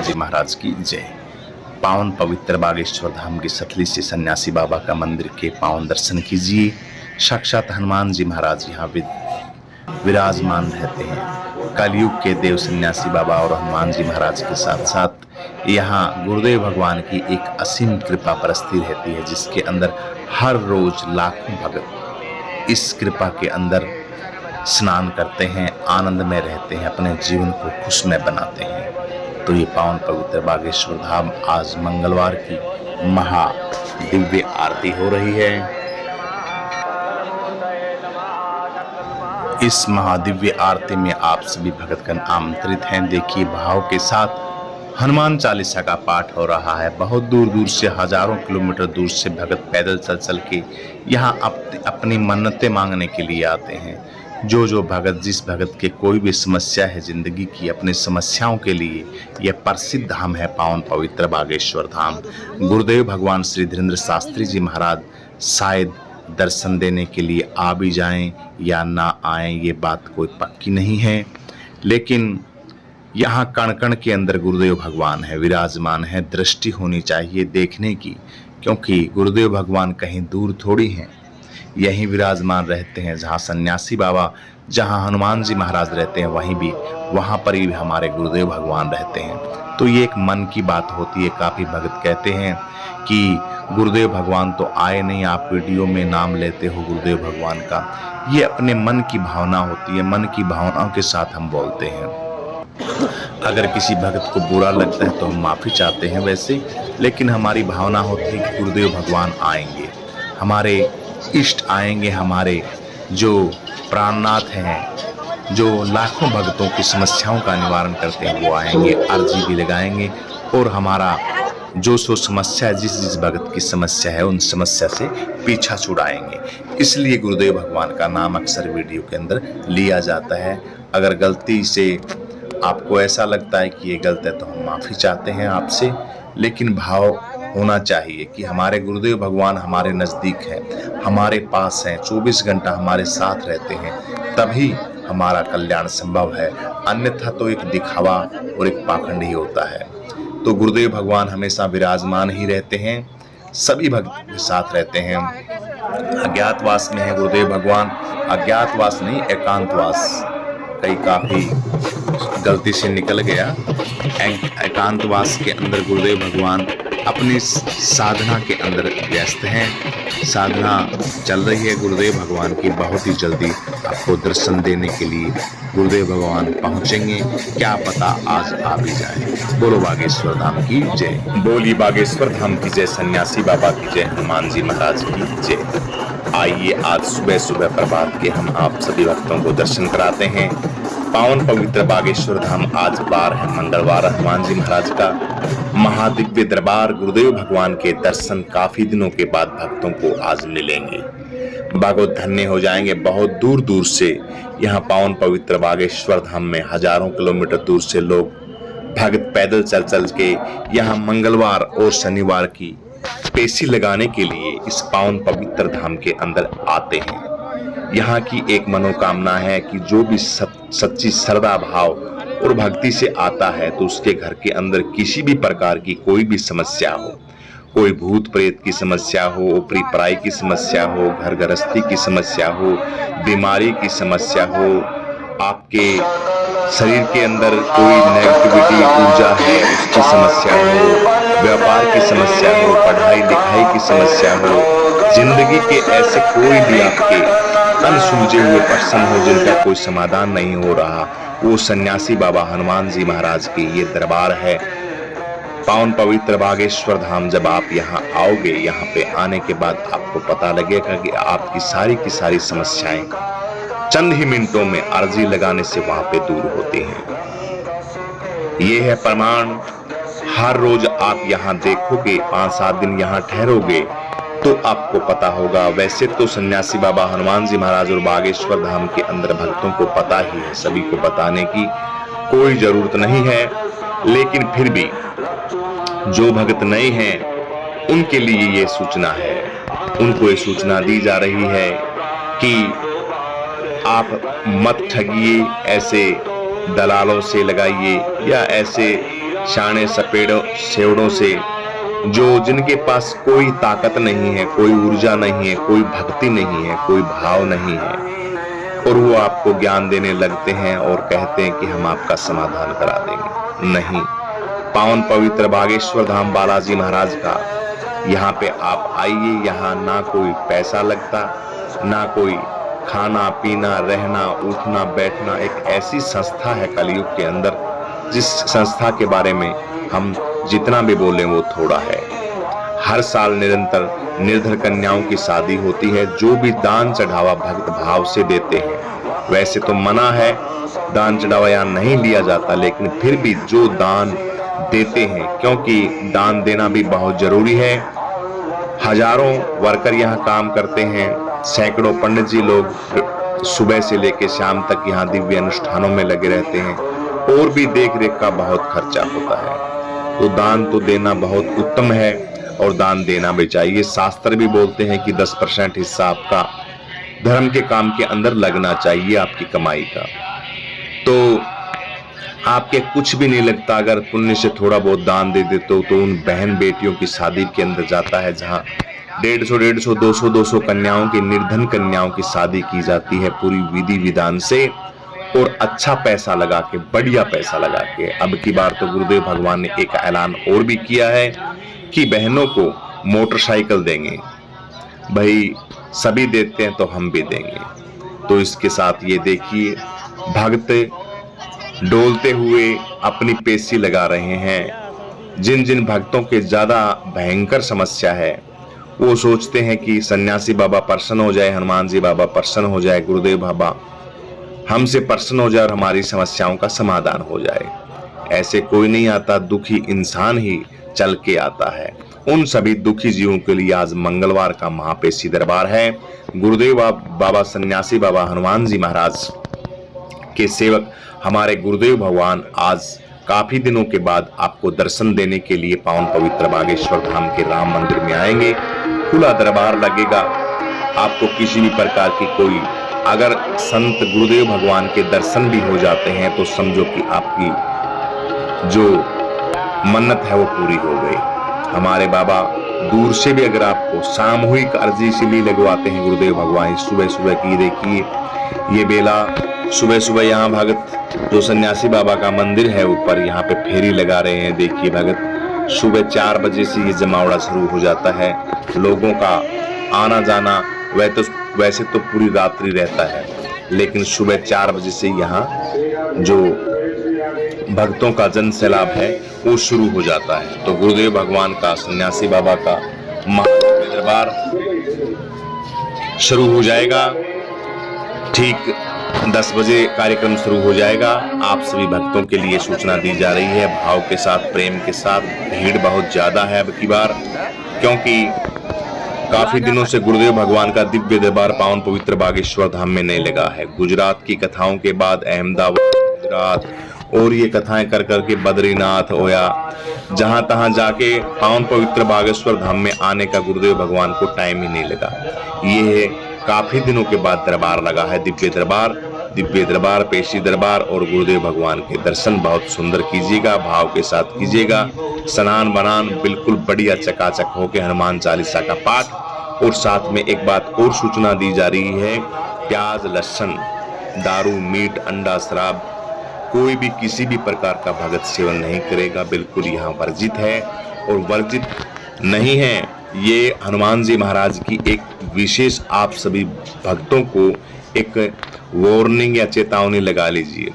जी महाराज की जय। पावन पवित्र बागेश्वर धाम के सतली से सन्यासी बाबा का मंदिर के पावन दर्शन कीजिए। साक्षात हनुमान जी महाराज यहाँ विराजमान रहते हैं। कलयुग के देव सन्यासी बाबा और हनुमान जी महाराज के साथ साथ यहाँ गुरुदेव भगवान की एक असीम कृपा बरसती रहती है, जिसके अंदर हर रोज लाखों भक्त इस कृपा के अंदर स्नान करते हैं, आनंद में रहते हैं, अपने जीवन को खुशमय बनाते हैं। तो ये पावन पवित्र बागेश्वर धाम आज मंगलवार की महा दिव्य आरती हो रही है। इस महादिव्य आरती में आप सभी भक्तगण आमंत्रित हैं। देखिए भाव के साथ हनुमान चालीसा का पाठ हो रहा है। बहुत दूर दूर से, हजारों किलोमीटर दूर से भक्त पैदल चल चल के यहाँ अपनी मन्नतें मांगने के लिए आते हैं। जो भगत, जिस भगत के कोई भी समस्या है जिंदगी की, अपनी समस्याओं के लिए यह प्रसिद्ध धाम है पावन पवित्र बागेश्वर धाम। गुरुदेव भगवान श्री धीरेन्द्र शास्त्री जी महाराज शायद दर्शन देने के लिए आ भी जाएं या ना आएं, ये बात कोई पक्की नहीं है, लेकिन यहाँ कण कण के अंदर गुरुदेव भगवान है, विराजमान है। दृष्टि होनी चाहिए देखने की, क्योंकि गुरुदेव भगवान कहीं दूर थोड़ी हैं, यहीं विराजमान रहते हैं। जहाँ सन्यासी बाबा, जहाँ हनुमान जी महाराज रहते हैं, वहाँ पर ही हमारे गुरुदेव भगवान रहते हैं। तो ये एक मन की बात होती है। काफ़ी भक्त कहते हैं कि गुरुदेव भगवान तो आए नहीं, आप वीडियो में नाम लेते हो गुरुदेव भगवान का। ये अपने मन की भावना होती है, मन की भावनाओं के साथ हम बोलते हैं। अगर किसी भक्त को बुरा लगता है तो हम माफ़ी चाहते हैं वैसे, लेकिन हमारी भावना होती है कि गुरुदेव भगवान आएंगे, हमारे इष्ट आएंगे, हमारे जो प्राणनाथ हैं, जो लाखों भक्तों की समस्याओं का निवारण करते हैं, वो आएंगे, अर्जी भी लगाएंगे और हमारा जो समस्या है, जिस भगत की समस्या है, उन समस्या से पीछा छुड़ाएंगे। इसलिए गुरुदेव भगवान का नाम अक्सर वीडियो के अंदर लिया जाता है। अगर गलती से आपको ऐसा लगता है कि ये गलत है तो हम माफ़ी चाहते हैं आपसे, लेकिन भाव होना चाहिए कि हमारे गुरुदेव भगवान हमारे नज़दीक हैं, हमारे पास हैं, 24 घंटा हमारे साथ रहते हैं, तभी हमारा कल्याण संभव है। अन्यथा तो एक दिखावा और एक पाखंड ही होता है। तो गुरुदेव भगवान हमेशा विराजमान ही रहते हैं, सभी भक्त के साथ रहते हैं। अज्ञातवास में है गुरुदेव भगवान, अज्ञातवास नहीं, एकांतवास, कई काफ़ी गलती से निकल गया। एकांतवास के अंदर गुरुदेव भगवान अपनी साधना के अंदर व्यस्त हैं। साधना चल रही है गुरुदेव भगवान की। बहुत ही जल्दी आपको दर्शन देने के लिए गुरुदेव भगवान पहुंचेंगे, क्या पता आज आ भी जाए। बोलो बागेश्वर धाम की जय। बोली बागेश्वर धाम की जय, सन्यासी बाबा की जय, हनुमान जी महाराज की जय। आइए आज सुबह सुबह प्रभात के हम आप सभी भक्तों को दर्शन कराते हैं। पावन पवित्र बागेश्वर धाम आज बार है मंगलवार, हनुमान जी महाराज का महादिव्य दरबार। गुरुदेव भगवान के दर्शन काफी दिनों के बाद भक्तों को आज मिलेंगे, भागवत धन्य हो जाएंगे। बहुत दूर दूर से यहाँ पावन पवित्र बागेश्वर धाम में हजारों किलोमीटर दूर से लोग भक्त पैदल चल चल के यहाँ मंगलवार और शनिवार की पेशी लगाने के लिए इस पावन पवित्र धाम के अंदर आते हैं। यहाँ की एक मनोकामना है कि जो भी सच्ची श्रद्धा भाव और भक्ति से आता है तो उसके घर के अंदर किसी भी प्रकार की कोई भी समस्या हो, कोई भूत प्रेत की समस्या हो, ऊपरी पराई की समस्या हो, घर गृहस्थी की समस्या हो, बीमारी की समस्या हो, आपके शरीर के अंदर कोई नेगेटिविटी ऊर्जा है उसकी समस्या हो, व्यापार की समस्या हो, पढ़ाई लिखाई की समस्या हो, जिंदगी के ऐसे कोई भी आपके अनसुलझे हुए प्रश्न हो जिनका कोई समाधान नहीं हो रहा, वो सन्यासी बाबा हनुमान जी महाराज की ये दरबार है पावन पवित्र बागेश्वर धाम। जब आप यहाँ आओगे, यहाँ पे आने के बाद आपको पता लगेगा कि आपकी सारी की सारी समस्याएं चंद ही मिनटों में अर्जी लगाने से वहां पे दूर होती हैं। ये है प्रमाण। हर रोज आप यहाँ देखोगे, 5-7 दिन यहाँ ठहरोगे तो आपको पता होगा। वैसे तो सन्यासी बाबा हनुमान जी महाराज और बागेश्वर धाम के अंदर भक्तों को पता ही है, सभी को बताने की कोई जरूरत नहीं है, लेकिन फिर भी जो भक्त नए हैं उनके लिए ये सूचना है, उनको ये सूचना दी जा रही है कि आप मत ठगिए, ऐसे दलालों से लगाइए या ऐसे शाने सपेड़ों सेवड़ों से, जो जिनके पास कोई ताकत नहीं है, कोई ऊर्जा नहीं है, कोई भक्ति नहीं है, कोई भाव नहीं है, और वो आपको ज्ञान देने लगते हैं और कहते हैं कि हम आपका समाधान करा देंगे। नहीं, पावन पवित्र बागेश्वर धाम बालाजी महाराज का यहाँ पे आप आइए। यहाँ ना कोई पैसा लगता, ना कोई खाना पीना रहना उठना बैठना। एक ऐसी संस्था है कलयुग के अंदर जिस संस्था के बारे में हम जितना भी बोलें वो थोड़ा है। हर साल निरंतर निर्धन कन्याओं की शादी होती है। जो भी दान चढ़ावा भक्त भाव से देते हैं, वैसे तो मना है दान चढ़ावा यहाँ नहीं लिया जाता, लेकिन फिर भी जो दान देते हैं, क्योंकि दान देना भी बहुत जरूरी है। हजारों वर्कर यहाँ काम करते हैं, सैकड़ों पंडित जी लोग सुबह से लेकर शाम तक यहाँ दिव्य अनुष्ठानों में लगे रहते हैं, और भी देख रेख का बहुत खर्चा होता है। तो दान तो देना बहुत उत्तम है और दान देना भी चाहिए। शास्त्र भी बोलते हैं कि 10% हिस्सा आपका धर्म के काम के अंदर लगना चाहिए, आपकी कमाई का। तो आपके कुछ भी नहीं लगता अगर पुण्य से थोड़ा बहुत दान दे देते हो, तो उन बहन बेटियों की शादी के अंदर जाता है, जहाँ 150, 200 कन्याओं की, निर्धन कन्याओं की शादी की जाती है पूरी विधि विधान से, और अच्छा पैसा लगा के, बढ़िया पैसा लगा के। अब की बार तो गुरुदेव भगवान ने एक ऐलान और भी किया है कि बहनों को मोटरसाइकिल देंगे। भाई सभी देते हैं तो हम भी देंगे। तो इसके साथ ये देखिए, भक्त डोलते हुए अपनी पेशी लगा रहे हैं। जिन जिन भक्तों के ज्यादा भयंकर समस्या है, वो सोचते हैं कि सन्यासी बाबा प्रसन्न हो जाए, हनुमान जी बाबा प्रसन्न हो जाए, गुरुदेव बाबा हमसे प्रसन्न हो जाए और हमारी समस्याओं का समाधान हो जाए। ऐसे कोई नहीं आता, दुखी इंसान ही चल के आता है। उन सभी दुखी जीवों के लिए आज मंगलवार का महापेशी दरबार है। गुरुदेव बाबा सन्यासी बाबा हनुमान जी महाराज के सेवक हमारे गुरुदेव भगवान आज काफी दिनों के बाद आपको दर्शन देने के लिए पावन पवित्र बागेश्वर धाम के राम मंदिर में आएंगे। खुला दरबार लगेगा। आपको किसी भी प्रकार की कोई, अगर संत गुरुदेव भगवान के दर्शन भी हो जाते हैं तो समझो कि आपकी जो मन्नत है वो पूरी हो गई। हमारे बाबा दूर से भी अगर आपको सामूहिक अर्जी से भी लगवाते हैं गुरुदेव भगवान। सुबह सुबह की देखिए ये बेला, सुबह सुबह यहाँ भगत जो सन्यासी बाबा का मंदिर है ऊपर, यहाँ पे फेरी लगा रहे हैं। देखिए भगत सुबह 4 बजे से ये जमावड़ा शुरू हो जाता है। लोगों का आना जाना वैसे तो पूरी रात्रि रहता है, लेकिन सुबह 4 बजे से यहाँ जो भक्तों का जन सैलाब है वो शुरू हो जाता है। तो गुरुदेव भगवान का, सन्यासी बाबा का दरबार शुरू हो जाएगा। ठीक 10 बजे कार्यक्रम शुरू हो जाएगा। आप सभी भक्तों के लिए सूचना दी जा रही है, भाव के साथ, प्रेम के साथ। भीड़ बहुत ज्यादा है अब की बार, क्योंकि काफी दिनों से गुरुदेव भगवान का दिव्य दरबार पावन पवित्र बागेश्वर धाम में नहीं लगा है। गुजरात की कथाओं के बाद अहमदाबाद, गुजरात और ये कथाएं कर करके बद्रीनाथ होया, जहां तहां जाके पावन पवित्र बागेश्वर धाम में आने का गुरुदेव भगवान को टाइम ही नहीं लगा। ये काफी दिनों के बाद दरबार लगा है, दिव्य दरबार, पेशी दरबार, और गुरुदेव भगवान के दर्शन बहुत सुंदर कीजिएगा, भाव के साथ कीजिएगा। स्नान बनान बिल्कुल बढ़िया चकाचक होके हनुमान चालीसा का पाठ। और साथ में एक बात और सूचना दी जा रही है, प्याज, लहसुन, दारू, मीट, अंडा, शराब कोई भी किसी भी प्रकार का भगत सेवन नहीं करेगा। बिल्कुल यहाँ वर्जित है, और वर्जित नहीं है ये हनुमान जी महाराज की एक विशेष, आप सभी भक्तों को एक वार्निंग या चेतावनी लगा लीजिए।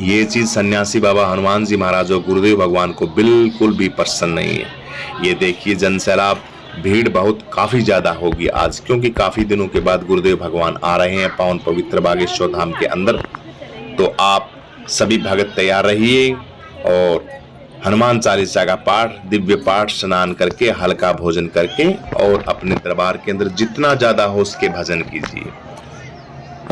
ये चीज सन्यासी बाबा हनुमान जी महाराज और गुरुदेव भगवान को बिल्कुल भी पसंद नहीं है। ये देखिए जन सैलाब, भीड़ बहुत काफी ज्यादा होगी आज, क्योंकि काफी दिनों के बाद गुरुदेव भगवान आ रहे हैं पावन पवित्र बागेश्वर धाम के अंदर। तो आप सभी भगत तैयार रहिए और हनुमान चालीसा का पाठ, दिव्य पाठ, स्नान करके, हल्का भोजन करके, और अपने दरबार के अंदर जितना ज्यादा हो उसके भजन कीजिए।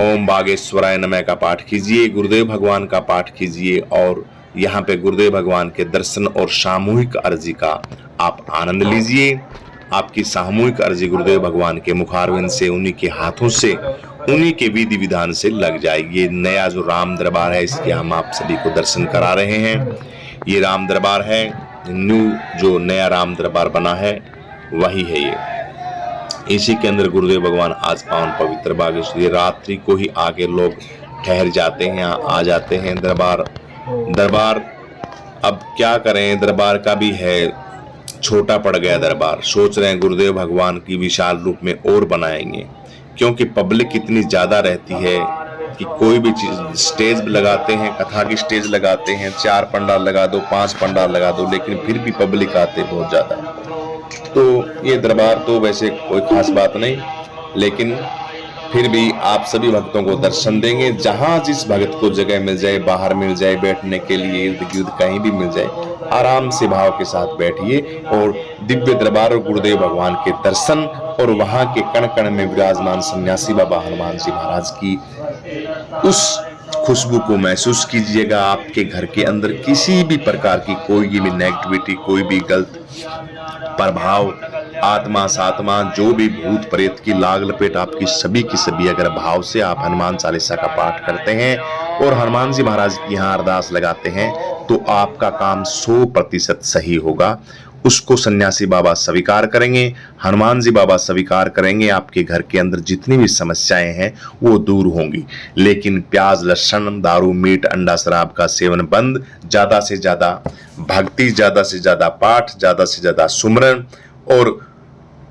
ओम बागेश्वराय नमः का पाठ कीजिए, गुरुदेव भगवान का पाठ कीजिए, और यहाँ पे गुरुदेव भगवान के दर्शन और सामूहिक अर्जी का आप आनंद लीजिए। आपकी सामूहिक अर्जी गुरुदेव भगवान के मुखारविंद से, उन्हीं के हाथों से, उन्हीं के विधि विधान से लग जाए। ये नया जो राम दरबार है, इसके हम आप सभी को दर्शन करा रहे हैं। ये राम दरबार है, न्यू जो नया राम दरबार बना है वही है ये। इसी के अंदर गुरुदेव भगवान आज पावन पवित्र बागेश्वरी रात्रि को ही आगे लोग ठहर जाते हैं, आ जाते हैं। दरबार अब क्या करें, दरबार का भी है, छोटा पड़ गया दरबार। सोच रहे हैं गुरुदेव भगवान की विशाल रूप में और बनाएंगे, क्योंकि पब्लिक इतनी ज्यादा रहती है कि कोई भी चीज स्टेज लगाते हैं, कथा की स्टेज लगाते हैं, 4 पंडाल लगा दो, 5 पंडाल लगा दो, लेकिन फिर भी पब्लिक आते बहुत ज्यादा। तो ये दरबार तो वैसे कोई खास बात नहीं, लेकिन फिर भी आप सभी भक्तों को दर्शन देंगे। जहां जिस भक्त को जगह मिल जाए, बाहर मिल जाए, बैठने के लिए इर्द गिर्द कहीं भी मिल जाए, आराम से भाव के साथ बैठिए और दिव्य दरबार और गुरुदेव भगवान के दर्शन और वहां के कण कण में विराजमान सन्यासी बाबा हनुमान जी महाराज की उस खुशबू को महसूस कीजिएगा। आपके घर के अंदर किसी भी प्रकार की कोई भी नेगेटिविटी, कोई भी गलत प्रभाव, आत्मा सात्मा, जो भी भूत प्रेत की लाग लपेट आपकी सभी की सभी अगर भाव से आप हनुमान चालीसा का पाठ करते हैं और हनुमान जी महाराज की यहाँ अरदास लगाते हैं तो आपका काम 100% सही होगा। उसको सन्यासी बाबा स्वीकार करेंगे, हनुमान जी बाबा स्वीकार करेंगे। आपके घर के अंदर जितनी भी समस्याएं हैं वो दूर होंगी। लेकिन प्याज, लहसुन, दारू, मीट, अंडा, शराब का सेवन बंद, ज्यादा से ज्यादा भक्ति, ज्यादा से ज्यादा पाठ, ज्यादा से ज्यादा सुमरन और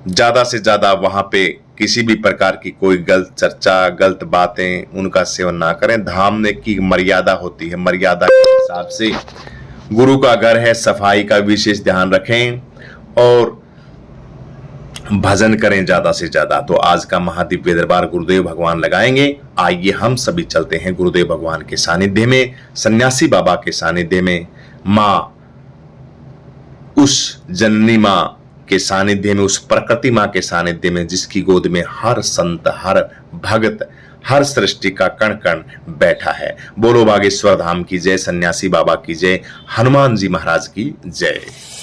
ज्यादा से ज्यादा वहां पे किसी भी प्रकार की कोई गलत चर्चा, गलत बातें, उनका सेवन ना करें। धाम की मर्यादा होती है, मर्यादा के हिसाब से गुरु का घर है, सफाई का विशेष ध्यान रखें और भजन करें ज्यादा से ज्यादा। तो आज का महादिव्य दरबार गुरुदेव भगवान लगाएंगे। आइए हम सभी चलते हैं गुरुदेव भगवान के सानिध्य में, सन्यासी बाबा के सानिध्य में, माँ उस जननी माँ के सानिध्य में, उस प्रकृति माँ के सानिध्य में, जिसकी गोद में हर संत, हर भगत, हर सृष्टि का कण कण बैठा है। बोलो बागेश्वर धाम की जय, सन्यासी बाबा की जय, हनुमान जी महाराज की जय।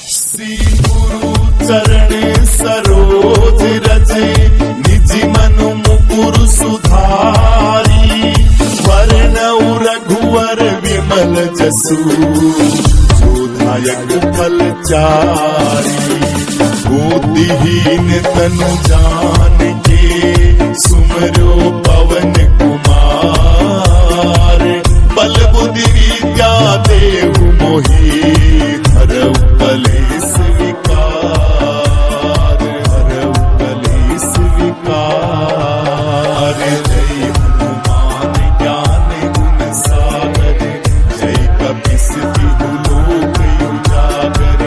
श्री गुरु चरण सरोज रजे, निज मनु मुकुर सुधारी, वरनउ रघुवर विमल जसु, जोधायक फलचारी। बुद्धिहीन तनु जान के, सुमरो पवन कुमार, बल बुद्धि विद्या देहु मोहि, हरउ कलेश विकार, हरउ कलेश विकार। जय हनुमान ज्ञान गुण सागर, जय कपीस तिहु लोक उजागर।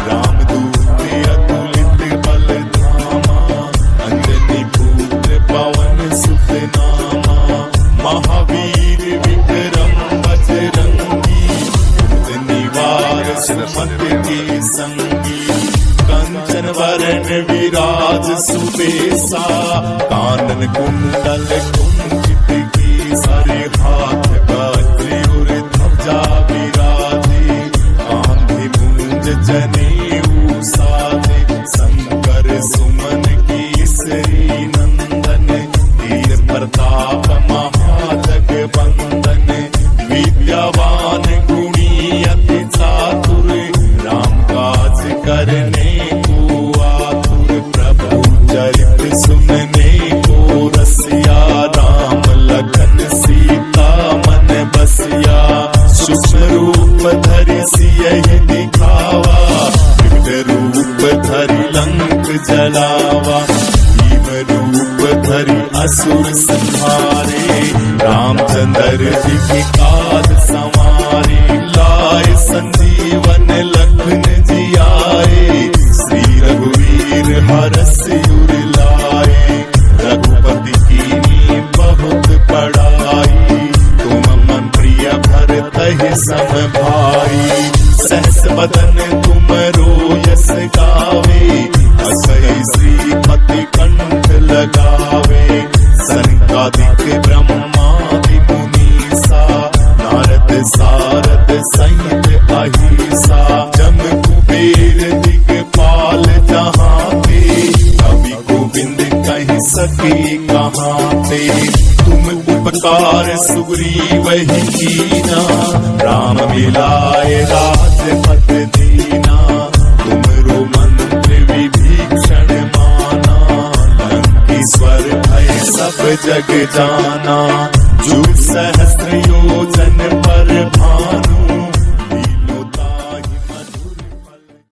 रामदूत अतुलित बल धामा, अंजनी पुत्र पवन सुत नामा। महावीर विक्रम बजरंगी, निवार सुमत के संगी। कंचन वरण विराज सुबेसा, कानन कुंडल कुंचित केसरी। हाथ वज्र ध्वजा विराजे, कांधे मूंज जनेऊ साजे। शंकर सुमन केसरी नंदन, वीर प्रताप महाजगवंदन। विद्यावान गुणी अति चातुर, राम काज करने को आतुर। प्रभु चरित सुनने को रसिया, राम लखन सीता मन बसिया। सूक्ष्म रूप धरि सियहि दिखावा, विकट रूप धरि लंक जलावा। भीम रूप धरि असुर संहारे, रामचंद्र जी के काज संवारे। लाए संजीवन लखन जियाए, श्री रघुवीर हरष उर लाए। रघुपति कीन्ही बहुत बड़ाई, तुम मम प्रिय भरतहि सम भाई। सहस बदन तुमरो यस गावे, असै श्रीपति कंठ लगावे। सनकादिक ब्रह्मादि मुनीसा, नारद सारद सहित अहिसा। जम कुबेर दिगपाल जहाँ ते, कवि गोविंद कहि सके कहाँ ते। तुम उपकार सुग्रीव ही कीना, राम मिलाए राज जग जाना, जुग सहस्त्र योजन पर भानु।